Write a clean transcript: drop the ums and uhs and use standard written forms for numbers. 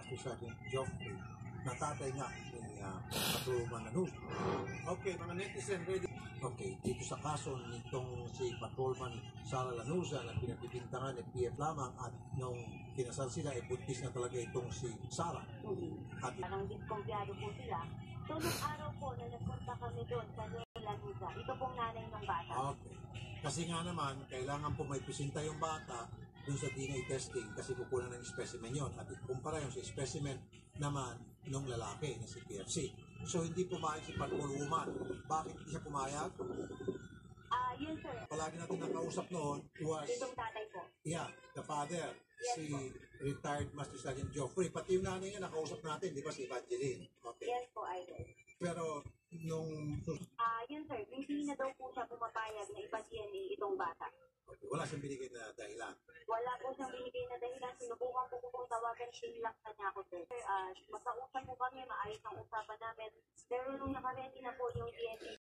Master Sergeant Geoffrey na tatay nga ni Patrolman Lanuz. Okay, mga netizen ready. Okay, dito sa kaso nitong si Patrolman Sara Lanuza na pinagpipintangan ni PF lamang at nung kinasal sila, buntis na talaga itong si Sara. At parang diskumpiyado po sila. So, nung araw po na nagpunta kami doon sa Lanuza, ito pong nanay ng bata. Okay. Kasi nga naman, kailangan po may presenta yung bata dun sa DNA testing kasi kukunan ng specimen yon at ikumpara yung sa specimen naman ng lalaki na si PFC. So, hindi pumayag si Patrolwoman. Bakit hindi siya pumayag? Yun, sir. Palagi natin nakausap noon was... Itong tatay po. Yeah, the father. Yes, si po. Retired Master Sergeant Geoffrey. Pati yung nanay niya nakausap natin, di ba, si Evangeline? Okay. Yes po, Idol. Pero, nung... Yun, sir. Hindi na daw po siya pumapayag na ipa-DNA itong bata. Okay. Wala siyang binigay na dahilan. Wala po siyang binigay na dahilan. Sinubukan po kung tawagan, sinilak na niya ako, sir. Magkausap po kami, maayos ang usapan namin. Pero nung nakaredy na po yung DNA